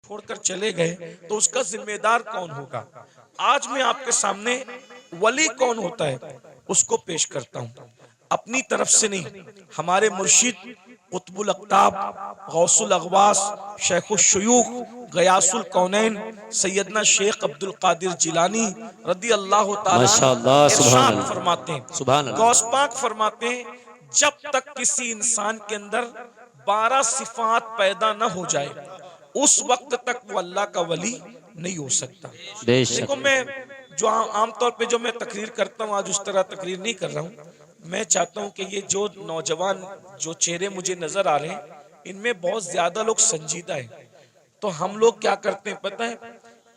छोड़कर चले गए तो उसका जिम्मेदार कौन होगा। आज मैं आपके सामने वली कौन होता है उसको पेश करता हूँ, अपनी तरफ से नहीं, हमारे मुर्शिद कुतुबुल अक़ताब गौसुल अग़वास शेखुल शुयूख गयासुल कौनैन सैयदना शेख अब्दुल कादिर जिलानी रदी अल्लाह ताला इरशाद फरमाते हैं, गौस पाक फरमाते हैं, जब तक किसी इंसान के अंदर 12 सिफात पैदा न हो जाए उस वक्त तक वो अल्लाह का वली नहीं हो सकता। देखो मैं जो आमतौर पे जो मैं तकरीर करता हूँ, आज उस तरह तकरीर नहीं कर रहा हूँ। मैं चाहता हूँ कि ये जो नौजवान जो चेहरे मुझे नजर आ रहे हैं इनमें बहुत ज्यादा लोग संजीदा हैं। तो हम लोग क्या करते हैं पता है,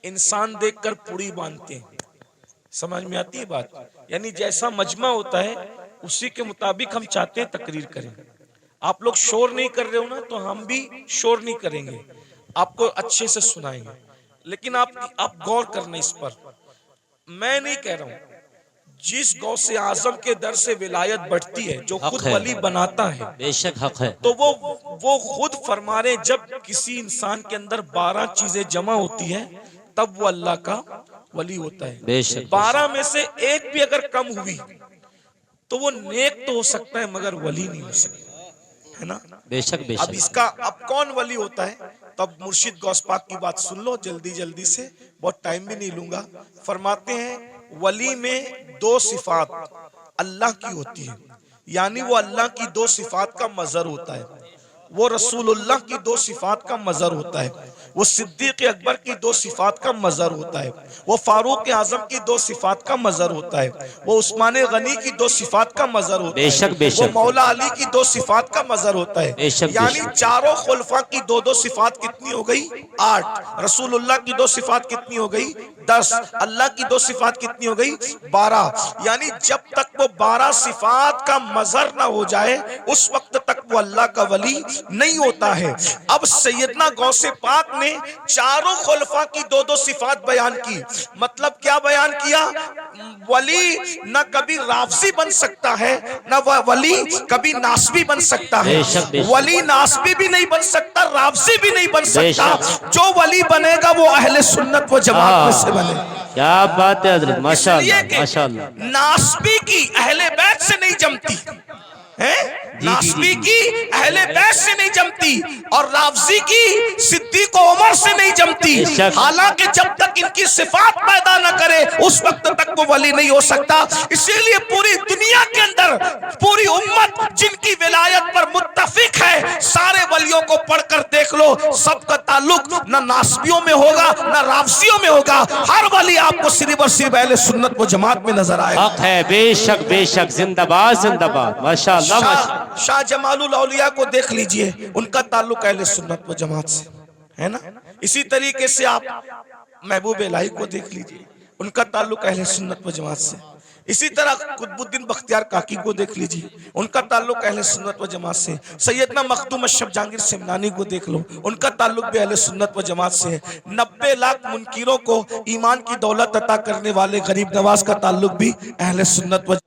इंसान देखकर पुड़ी बांधते हैं। समझ में आती है बात? यानी जैसा मजमा होता है उसी के मुताबिक हम चाहते हैं तकरीर करें। आप लोग शोर नहीं कर रहे हो ना, तो हम भी शोर नहीं करेंगे, आपको अच्छे से सुनाएंगे। लेकिन आप गौर करना इस पर, मैं नहीं कह रहा हूं, जिस गौसे आजम के दर से विलायत बढ़ती है, जो खुद वली बनाता है, बेशक हक है, तो वो खुद फरमा रहे, जब किसी इंसान के अंदर 12 चीजें जमा होती है तब वो अल्लाह का वली होता है। 12 में से एक भी अगर कम हुई तो वो नेक तो हो सकता है मगर वली नहीं हो सकता, है ना? बेशक बेशक। अब इसका अब कौन वली होता है, तब मुर्शिद गौस पाक की बात सुन लो जल्दी जल्दी से, बहुत टाइम भी नहीं लूंगा। फरमाते हैं वली में 2 सिफात अल्लाह की होती है, यानी वो अल्लाह की 2 सिफात का मजहर होता है, वो रसूलुल्लाह की 2 सिफात का मजहर होता है, वो सिद्दीक अकबर की 2 सिफात का मजहर होता है, वो फारूक आजम की 2 सिफात का मजहर होता है, वो उस्मान गनी की 2 सिफात का मजहर होता है, बेशक बेशक। वो मौला अली की 2 सिफात का मजहर होता है, बेशक यानी बेशक। चारों खुलफा की 2-2 सिफात कितनी हो गई? 8। रसूलुल्लाह की 2 सिफात कितनी हो गई? 10। अल्लाह की 2 सिफात कितनी हो गई? 12। यानी जब तक वो 12 सिफात का मजहर ना हो जाए उस वक्त तक वो अल्लाह का वली नहीं होता है। अब सैयदना गौसे पाक ने चारों खुलफा की 2-2 सिफात बयान की। मतलब क्या बयान किया? वली न कभी राफजी बन सकता है, न वली कभी नासबी बन सकता है। वली नासबी भी नहीं बन सकता, राफजी भी नहीं बन सकता। जो वली बनेगा वो अहले सुन्नत व जमात में से बने। क्या बात है हज़रत, माशाअल्लाह माशाअल्लाह। नासबी की अहले बैत से नहीं जमती है, नासबी की अहले बैत से नहीं जमती, और राफजी की सिद्दीक उमर से नहीं जमती। हालांकि जब तक इनकी सिफात पैदा न करे उस वक्त तक वो वली नहीं हो सकता। इसीलिए पूरी दुनिया के अंदर पूरी उम्मत जिनकी विलायत पर मुत्तफिक है, सारे वलियों को पढ़कर देख लो, सबका ताल्लुक न नासबियों में होगा न राफजियों में होगा। हर वली आपको सिर्फ और सिर्फ अहले सुन्नत व जमात में नजर आएगा। हक है, बेशक बेशक, जिंदाबाद जिंदाबाद, माशाअल्लाह। शाह जमालुल औलिया को देख लीजिए, उनका ताल्लुक अहले सुन्नत व जमात से है ना। इसी तरीके से आप महबूब इलाही को देख लीजिए, उनका ताल्लुक अहले सुन्नत व जमात से। इसी तरह कुतुबुद्दीन बख्तियार काकी को देख लीजिए, उनका ताल्लुक अहले सुन्नत व जमात से। सैयदना मखदूम अशरफ जहांगीर सिमनानी को देख लो, उनका ताल्लुक भी अहले सुन्नत व जमात से है। 90 लाख मुनकिरों को ईमान की दौलत अता करने वाले गरीब नवाज का ताल्लुक भी अहले सुन्नत व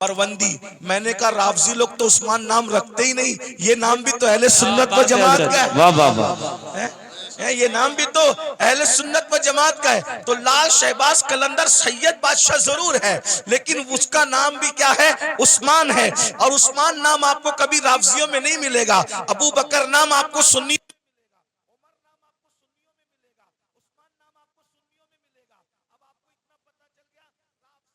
परवंदी। मैंने कहा राफजी लोग तो उस्मान नाम रखते ही नहीं, ये नाम भी तो अहले सुन्नत व जमात का है। वाह वाह वाह। ये नाम भी तो अहले सुन्नत व जमात का है। तो लाल शहबाज कलंदर सैयद बादशाह जरूर है, लेकिन उसका नाम भी क्या है? उस्मान है। और उस्मान नाम आपको कभी राफजियों में नहीं मिलेगा। अबू बकर नाम आपको सुन्नी,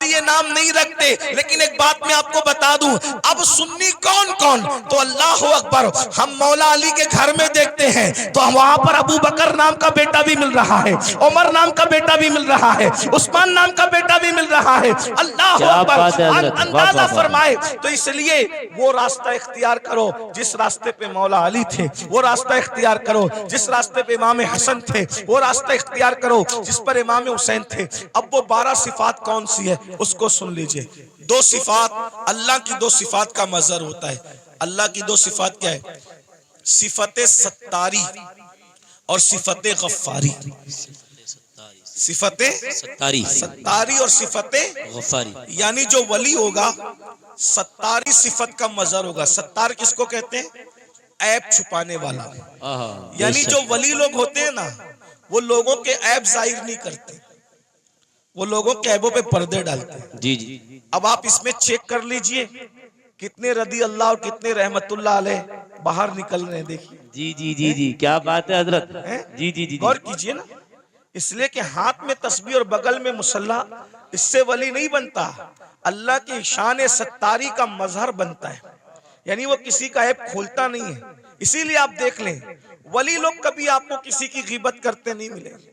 ये नाम नहीं रखते। लेकिन एक बात मैं आपको बता दूं, अब सुन्नी कौन कौन? तो अल्लाह अकबर, हम मौला अली के घर में देखते हैं तो वहां पर अबू बकर नाम का बेटा भी मिल रहा है, उमर नाम का बेटा भी मिल रहा है, उस्मान नाम का बेटा भी मिल रहा है। अल्लाह अकबर, अंदाजा फरमाए। तो इसलिए वो रास्ता इख्तियार करो जिस रास्ते पे मौला अली थे, वो रास्ता इख्तियार करो जिस रास्ते पे इमाम हसन थे, वो रास्ता इख्तियार करो जिस पर इमाम हुसैन थे। अब वो 12 सिफात कौन सी है उसको सुन लीजिए। 2 सिफात, अल्लाह की 2 सिफात का मजहर होता है। अल्लाह की 2 सिफात क्या है? सिफते सत्तारी और सिफते गफ्फारी। सिफते सत्तारी और सिफते गफ्फारी, यानी जो वली होगा सत्तारी सिफत का मजहर होगा। सत्तार किसको कहते हैं? ऐब छुपाने वाला। यानी जो वली लोग होते हैं ना, वो लोगों के ऐब जाहिर नहीं करते, वो लोगों के ऐबों पे पर्दे डालते हैं। जी जी। अब आप इसमें चेक कर लीजिए कितने रदी अल्लाह और कितने रहमतुल्लाह अलैह बाहर निकल रहे हैं। देखिए जी जी जी जी, क्या बात है हजरत। जी जी जी, गौर कीजिए ना। इसलिए कि हाथ में तस्बीह और बगल में मुसल्ला, इससे वली नहीं बनता, अल्लाह की शान सत्तारी का मजहर बनता है। यानी वो किसी का ऐब खोलता नहीं है। इसीलिए आप देख लें, वली लोग कभी आपको किसी की गीबत करते नहीं मिलेंगे।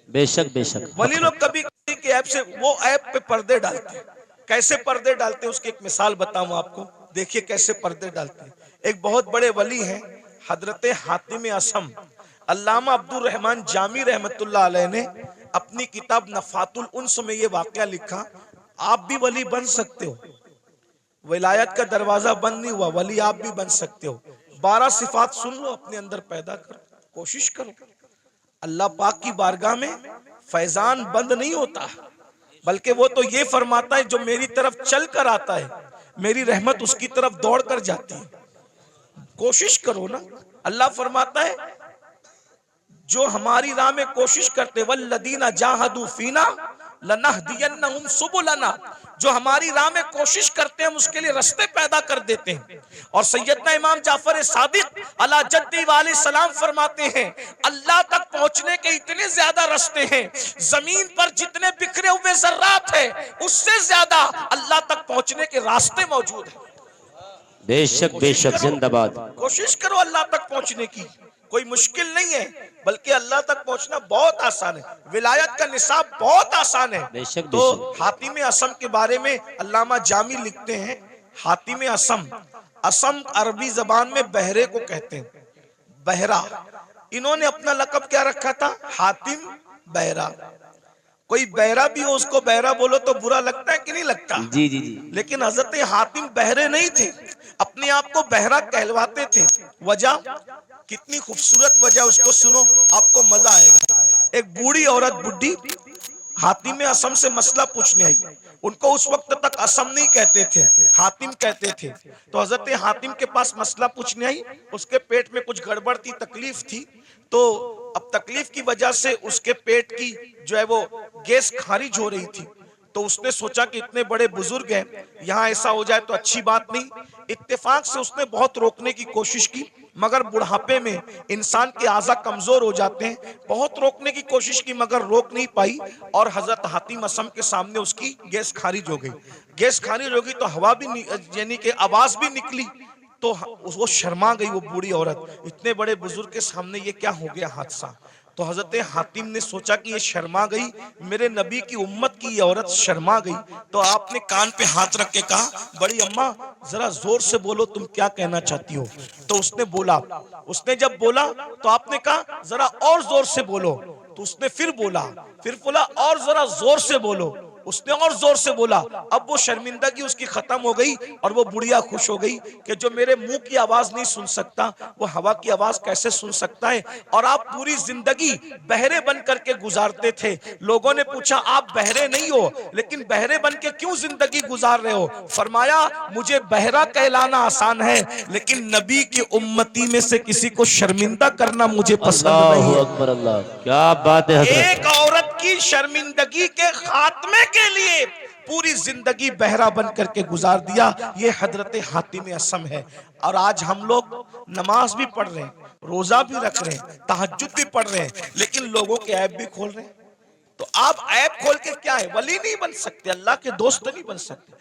बेशक बेशक। वली लोग कभी किसी के ऐब से, वो ऐब पे पर्दे डालते हैं। कैसे पर्दे डालते हैं उसकी एक मिसाल बताऊं आपको। देखिए कैसे पर्दे डालते हैं। एक बहुत बड़े वली हैं हजरत हातिम असम। अल्लामा अब्दुल रहमान जामी रहमतुल्लाह अलैह ने अपनी किताब नफातुल उन्स में ये वाकया लिखा। आप भी वली बन सकते हो, विलायत का दरवाजा बंद नहीं हुआ, वली आप भी बन सकते हो। 12 सिफात सुन लो, अपने अंदर पैदा करो, कोशिश करो। अल्लाह पाक की बारगाह में फैजान बंद नहीं होता, बल्कि वो तो ये फरमाता है जो मेरी तरफ चल कर आता है मेरी रहमत उसकी तरफ दौड़ कर जाती है। कोशिश करो ना। अल्लाह फरमाता है जो हमारी राह में कोशिश करते, वल्लदीना जाहदू फीना लनहदियन्नहुम सुबुलना, जो हमारी राह में कोशिश करते हैं हम उसके लिए रास्ते पैदा कर देते हैं। और सैयदना इमाम जाफर सादिक अला जद्दी वाले सलाम फरमाते हैं अल्लाह तक पहुंचने के इतने ज्यादा रास्ते हैं, जमीन पर जितने बिखरे हुए जर्रात हैं उससे ज्यादा अल्लाह तक पहुंचने के रास्ते मौजूद हैं। बेशक बेशक, जिंदाबाद। कोशिश करो अल्लाह तक पहुंचने की, कोई मुश्किल नहीं है, बल्कि अल्लाह तक पहुंचना बहुत आसान है। विलायत का निसाब बहुत आसान है। बेशक तो बेशक। हातिम असम के बारे में अल्लामा जामी लिखते हैं, हातिम असम, असम अरबी जबान में बहरे को कहते हैं, बहरा। इन्होंने अपना लकब क्या रखा था? हातिम बहरा। कोई बहरा भी हो उसको बहरा बोलो तो बुरा लगता है कि नहीं लगता? जी जी जी। लेकिन हजरत हातिम बहरे नहीं थे, अपने आप को बहरा कहलवाते थे। वजह, कितनी खूबसूरत वजह, उसको सुनो आपको मजा आएगा। एक बूढ़ी औरत, बुढ़ी, हातिम असम से मसला पूछने आई। उनको उस वक्त तक असम नहीं कहते थे, हातिम कहते थे। तो हजरत हातिम के पास मसला पूछने आई। उसके पेट में कुछ गड़बड़ थी, तकलीफ थी। तो अब तकलीफ की वजह से उसके पेट की जो है वो गैस खारिज हो रही थी। तो उसने सोचा कि इतने बड़े बुजुर्ग हैं, यहाँ ऐसा हो जाए तो अच्छी बात नहीं। इत्तेफाक से उसने बहुत रोकने की कोशिश की, मगर बुढ़ापे में इंसान के आज़ा कमजोर हो जाते हैं। बहुत रोकने की कोशिश की मगर रोक नहीं पाई, और हजरत हातिम असम के सामने उसकी गैस खारिज हो गई। गैस खारिज हो गई तो हवा भी, यानी कि आवाज भी निकली। तो वो शर्मा गई, वो बूढ़ी औरत। इतने बड़े बुजुर्ग के सामने ये क्या हो गया हादसा। तो हजरत हातिम ने सोचा कि ये शर्मा गई, मेरे नबी की उम्मत की ये औरत शर्मा गई। तो आपने कान पे हाथ रख के कहा, बड़ी अम्मा जरा जोर से बोलो, तुम क्या कहना चाहती हो। तो उसने बोला, उसने जब बोला तो आपने कहा जरा और जोर से बोलो। तो उसने फिर बोला और जरा जोर से बोलो। उसने और जोर से बोला। अब वो शर्मिंदगी उसकी खत्म हो गई और वो बुढ़िया खुश हो गई कि जो मेरे मुंह की आवाज नहीं सुन सकता वो हवा की आवाज कैसे सुन सकता है। और आप पूरी जिंदगी बहरे बन करके गुजारते थे। लोगों ने पूछा आप बहरे नहीं हो लेकिन बहरे बन के क्यों जिंदगी गुजार रहे हो? फरमाया मुझे बहरा कहलाना आसान है लेकिन नबी की उम्मती में से किसी को शर्मिंदा करना मुझे पसंद नहीं अल्लाह है। अकबर, अल्लाह, क्या बात है हजरत। एक औरत की शर्मिंदगी के खात्मे के लिए पूरी जिंदगी बहरा बन करके गुजार दिया, ये हजरत हातिम असम है। और आज हम लोग नमाज भी पढ़ रहे हैं, रोजा भी रख रहे हैं, तहज्जुद भी पढ़ रहे हैं, लेकिन लोगों के ऐब भी खोल रहे हैं। तो आप ऐब खोल के क्या है, वली नहीं बन सकते, अल्लाह के दोस्त नहीं बन सकते।